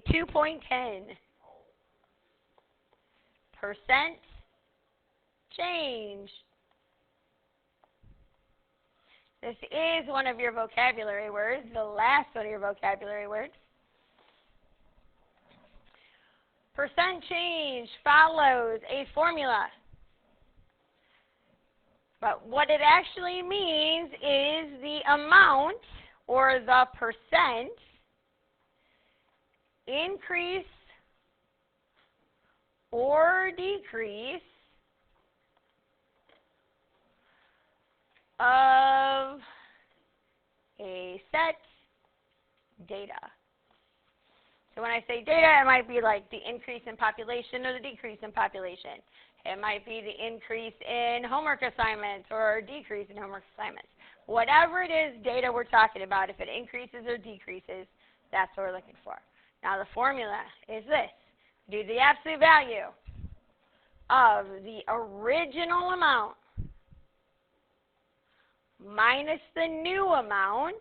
be 2.10. Percent change. This is one of your vocabulary words, the last one of your vocabulary words. Percent change follows a formula. But what it actually means is the amount or the percent increase or decrease of a set data. So when I say data, it might be like the increase in population or the decrease in population. It might be the increase in homework assignments or decrease in homework assignments. Whatever it is, data we're talking about, if it increases or decreases, that's what we're looking for. Now the formula is this. Do the absolute value of the original amount minus the new amount,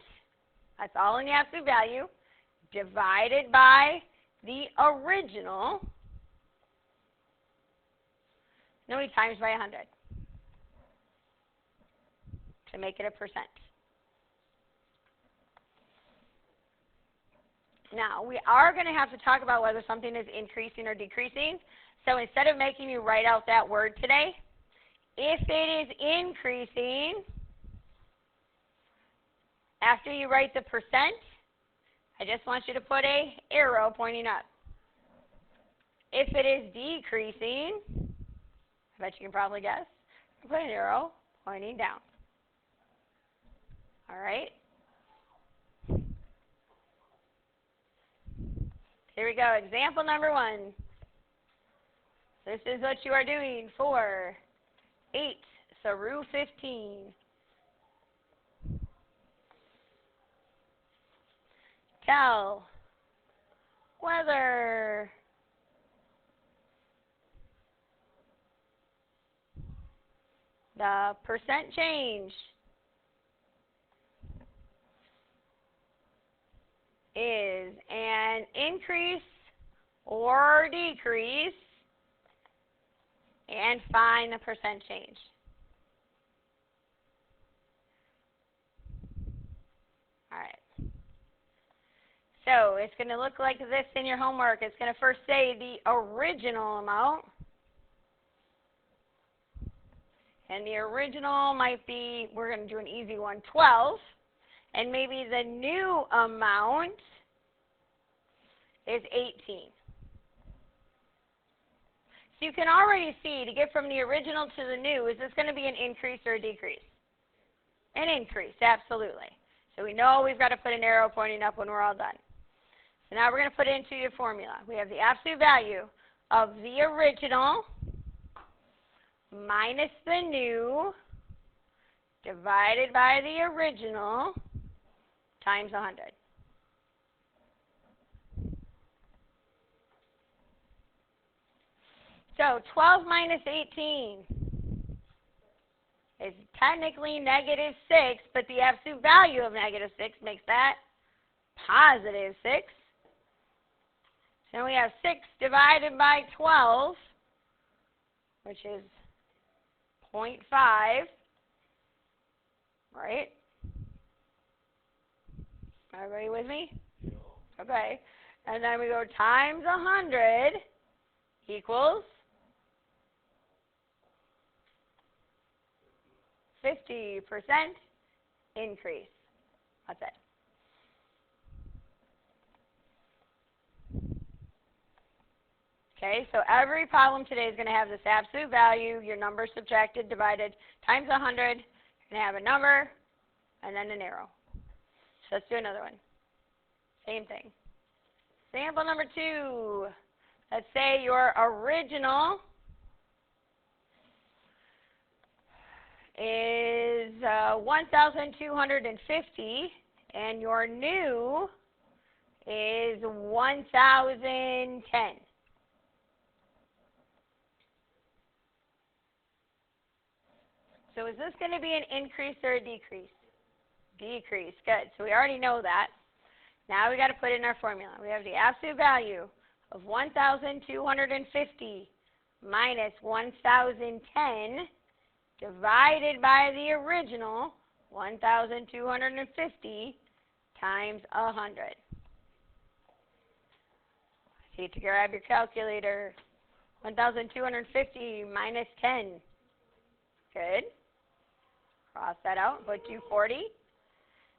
that's all in the absolute value, divided by the original, then we times by 100 to make it a percent. Now, we are going to have to talk about whether something is increasing or decreasing. So instead of making you write out that word today, if it is increasing, after you write the percent, I just want you to put an arrow pointing up. If it is decreasing, I bet you can probably guess, put an arrow pointing down. All right? Here we go. Example number 1. This is what you are doing for 8 through 15. Tell whether the percent change is an increase or decrease, and find the percent change. All right. So it's going to look like this in your homework. It's going to first say the original amount. And the original might be, we're going to do an easy one, 12. And maybe the new amount is 18. So you can already see, to get from the original to the new, is this going to be an increase or a decrease? An increase, absolutely. So we know we've got to put an arrow pointing up when we're all done. So now we're going to put it into your formula. We have the absolute value of the original minus the new divided by the original times 100. So 12 minus 18 is technically negative 6, but the absolute value of negative 6 makes that positive 6. So we have 6 divided by 12, which is 0.5, right? Everybody with me? Okay. And then we go times 100 equals 50% increase. That's it. Okay, so every problem today is going to have this absolute value, your number subtracted, divided, times 100. You're going to have a number and then an arrow. So let's do another one. Same thing. Sample number 2. Let's say your original is 1,250 and your new is 1,010. So is this going to be an increase or a decrease? Decrease. Good. So we already know that. Now we got to put in our formula. We have the absolute value of 1,250 minus 1,010 divided by the original 1,250 times 100. So you have to grab your calculator. 1,250 minus 10. Good. Cross that out. Put 240.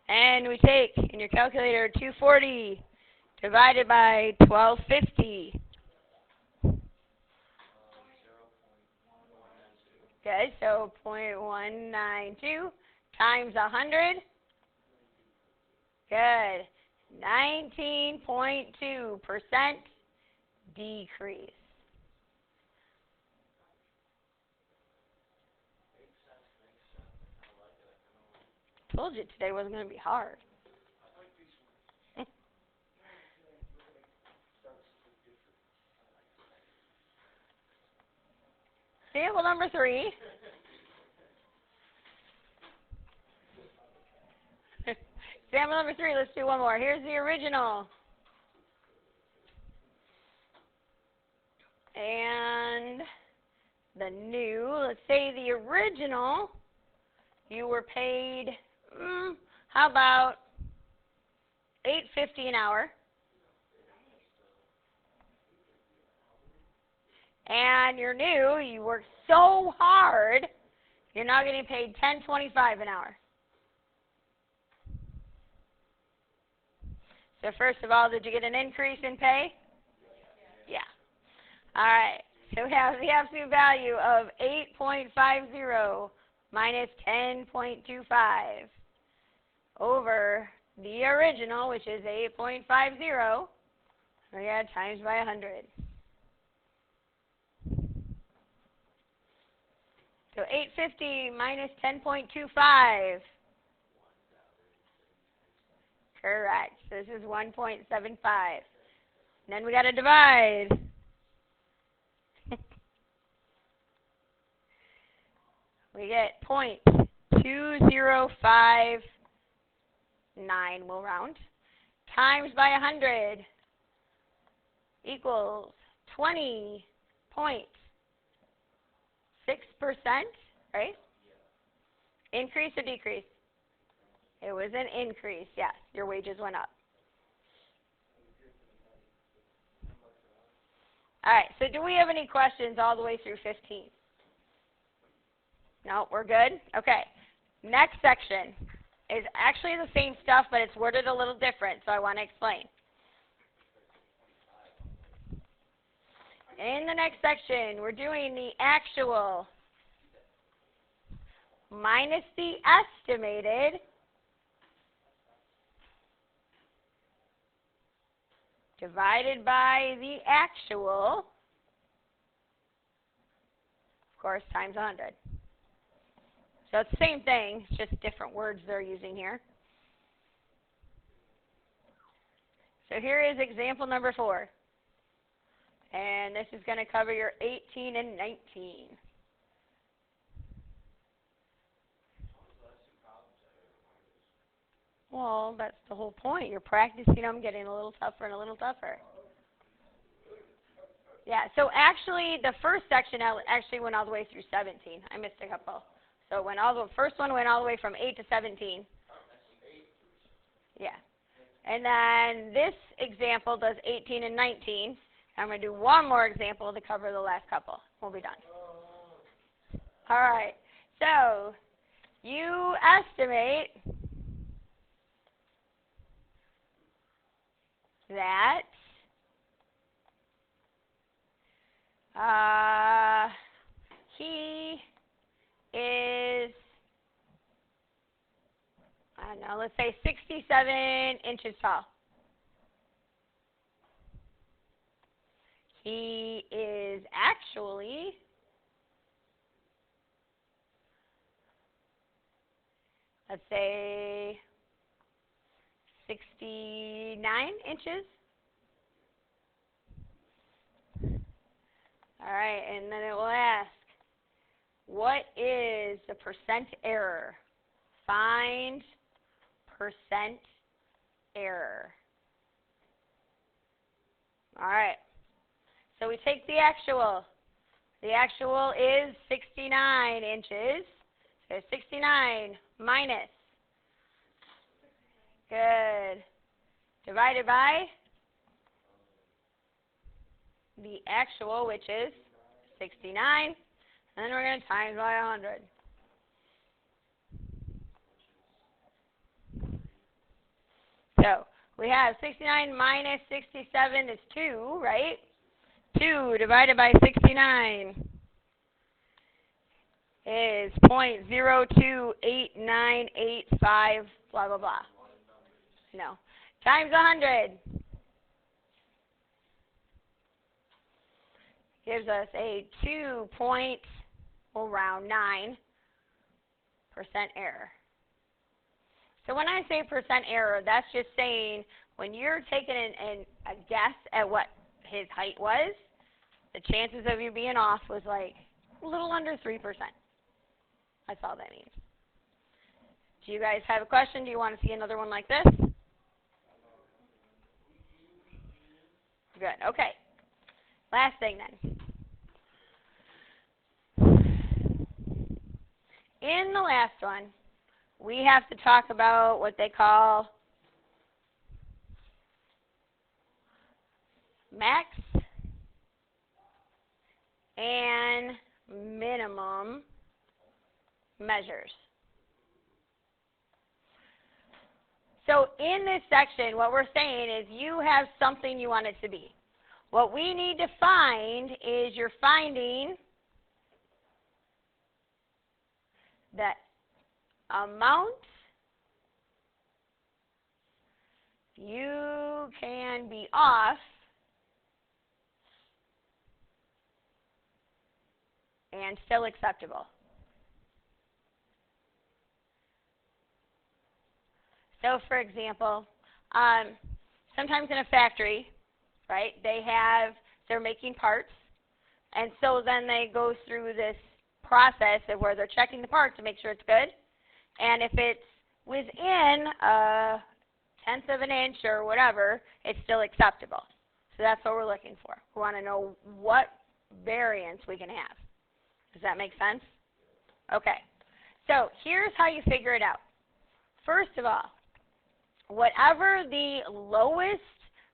And we take, in your calculator, 240 divided by 1,250. Good. So 0.192 times 100. Good. 19.2% decrease. Told you today wasn't going to be hard. Sample number 3. Sample number 3, let's do one more. Here's the original. And the new, let's say the original, you were paid, how about $8.50 an hour? And your new, you worked so hard, you're now getting paid $10.25 an hour. So first of all, did you get an increase in pay? Yeah. All right. So we have the absolute value of 8.50 minus 10.25 over the original, which is 8.50. We got times by 100. So 850 minus 10.25. Correct. So this is 1.75. And then we got to divide. We get 0.2059, we'll round, times by 100 equals 20.6%, right? Increase or decrease? It was an increase, yes. Your wages went up. All right, so do we have any questions all the way through 15? No, we're good? Okay. Next section is actually the same stuff, but it's worded a little different, so I want to explain. In the next section, we're doing the actual minus the estimated divided by the actual, of course, times 100. So it's the same thing, it's just different words they're using here. So here is example number 4. And this is going to cover your 18 and 19. Well, that's the whole point. You're practicing them, getting a little tougher and a little tougher. Yeah, so actually the first section actually went all the way through 17. I missed a couple. So the first one went all the way from 8 to 17. Yeah. And then this example does 18 and 19. I'm going to do one more example to cover the last couple. We'll be done. All right. So you estimate that he is, I don't know, let's say 67 inches tall. He is actually let's say 69 inches. All right, and then it will ask, what is the percent error? Find percent error. All right. So we take the actual. The actual is 69 inches. So 69 minus. Good. Divided by the actual, which is 69. And then we're going to times by 100. So we have 69 minus 67 is 2, right? 2 divided by 69 is 0.028985, blah, blah, blah. No. Times 100 gives us a 2.9% error. So when I say percent error, that's just saying when you're taking a guess at what his height was, the chances of you being off was like a little under 3%. That's all that means. Do you guys have a question? Do you want to see another one like this? Good. Okay. Last thing then. In the last one, we have to talk about what they call max and minimum measures. So in this section, what we're saying is you have something you want it to be. What we need to find is you're finding the amount you can be off and still acceptable. So, for example, sometimes in a factory, right, they're making parts, and so then they go through this process of where they're checking the part to make sure it's good, and if it's within a tenth of an inch or whatever, it's still acceptable. So that's what we're looking for. We want to know what variance we can have. Does that make sense? Okay. So here's how you figure it out. First of all, whatever the lowest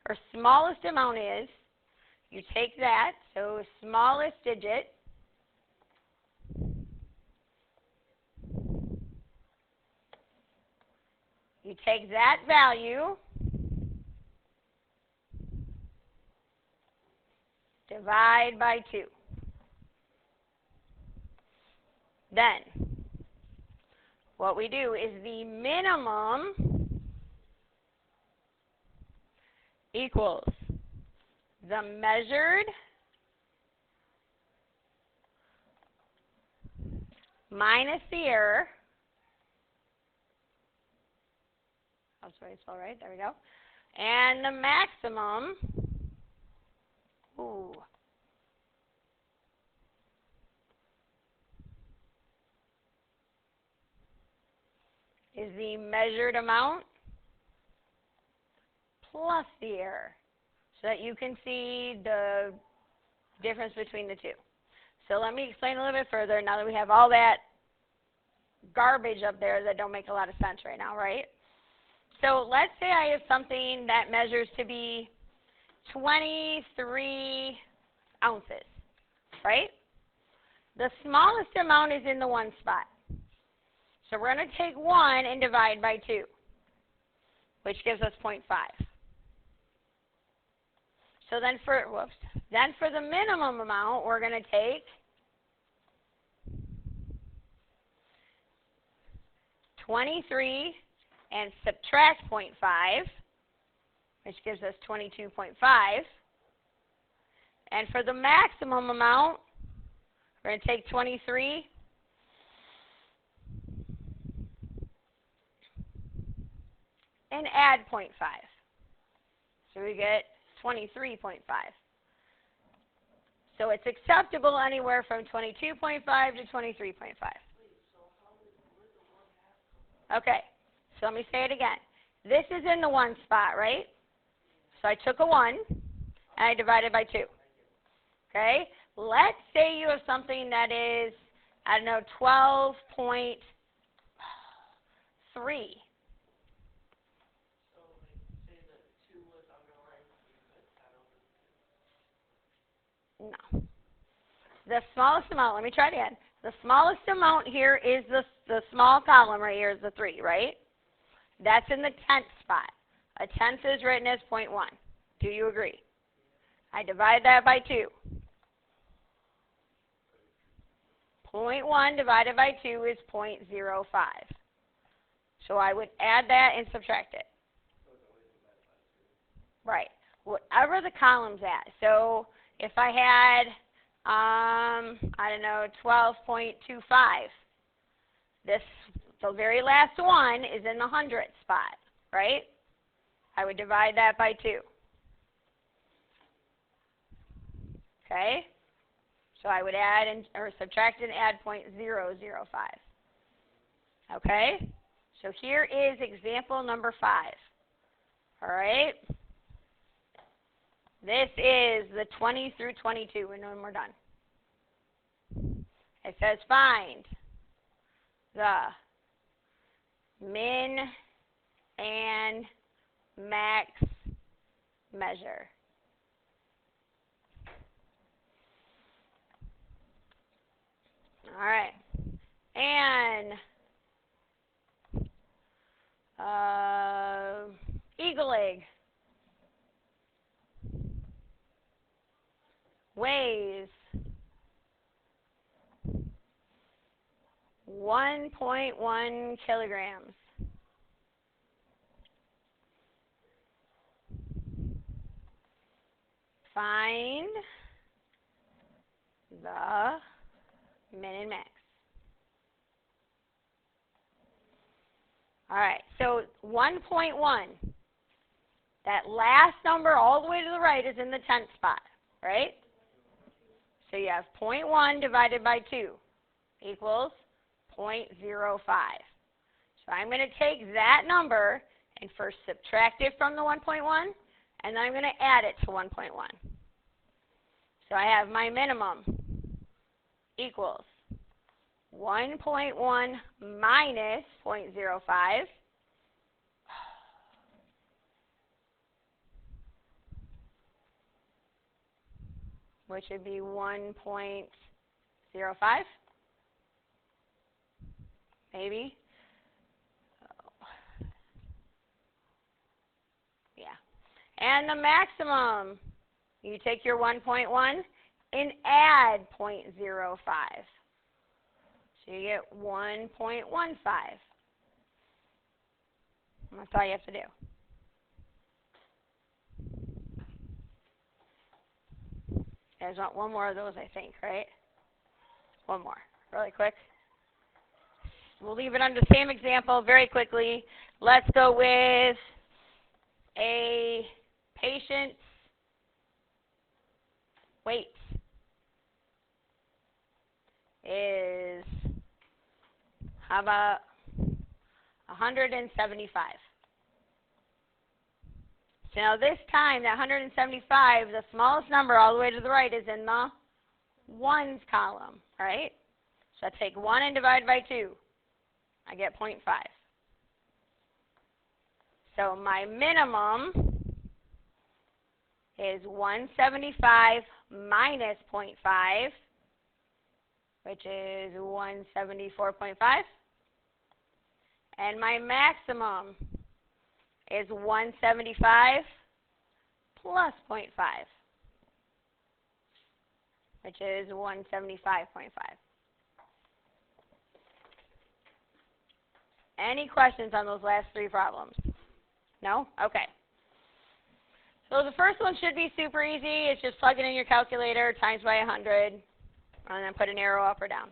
or smallest amount is, you take that, so smallest digit, you take that value, divide by 2. Then, what we do is the minimum equals the measured minus the error. Oh, sorry, it's all right. There we go. And the maximum, is the measured amount plus the error, so that you can see the difference between the two. So let me explain a little bit further now that we have all that garbage up there that don't make a lot of sense right now, right? So let's say I have something that measures to be 23 ounces, right? The smallest amount is in the 1 spot. So we're going to take 1 and divide by 2, which gives us 0.5. So then for the minimum amount, we're going to take 23 and subtract 0.5, which gives us 22.5. And for the maximum amount, we're going to take 23 and add 0.5. So we get 23.5. So it's acceptable anywhere from 22.5 to 23.5. Okay, so let me say it again. This is in the 1 spot, right? So I took a 1, and I divide it by 2. Okay? Let's say you have something that is, I don't know, 12.3. No. The smallest amount, let me try it again. The smallest amount here is the small column right here is the 3, right? That's in the tenth spot. A tenth is written as 0.1. Do you agree? I divide that by 2. 0.1 divided by 2 is 0.05. So I would add that and subtract it. Right. Whatever the column's at. So if I had, I don't know, 12.25, the very last one is in the hundredth spot, right? I would divide that by 2. Okay? So I would add or subtract and add 0.005. Okay? So here is example number 5. All right? This is the 20 through 22, and then we're done. It says find the min and max measure. All right. And eagle egg weighs 1.1 kilograms. Find the min and max. All right, so 1.1, that last number all the way to the right is in the 10th spot, right? So you have 0.1 divided by 2 equals 0.05. So I'm going to take that number and first subtract it from the 1.1, and then I'm going to add it to 1.1. So I have my minimum equals 1.1 minus 0.05, which would be 1.05, maybe. Yeah. And the maximum, you take your 1.1 and add 0.05. So you get 1.15. That's all you have to do. You guys want one more of those, I think, right? One more, really quick. We'll leave it on the same example very quickly. Let's go with a patient's weight is, how about 175. So now this time, that 175, the smallest number all the way to the right is in the ones column, right? So I take 1 and divide by 2. I get 0.5. So my minimum is 175 minus 0.5, which is 174.5. And my maximum is 175 plus 0.5, which is 175.5. Any questions on those last 3 problems? No? Okay. So the first one should be super easy. It's just plug it in your calculator, times by 100, and then put an arrow up or down.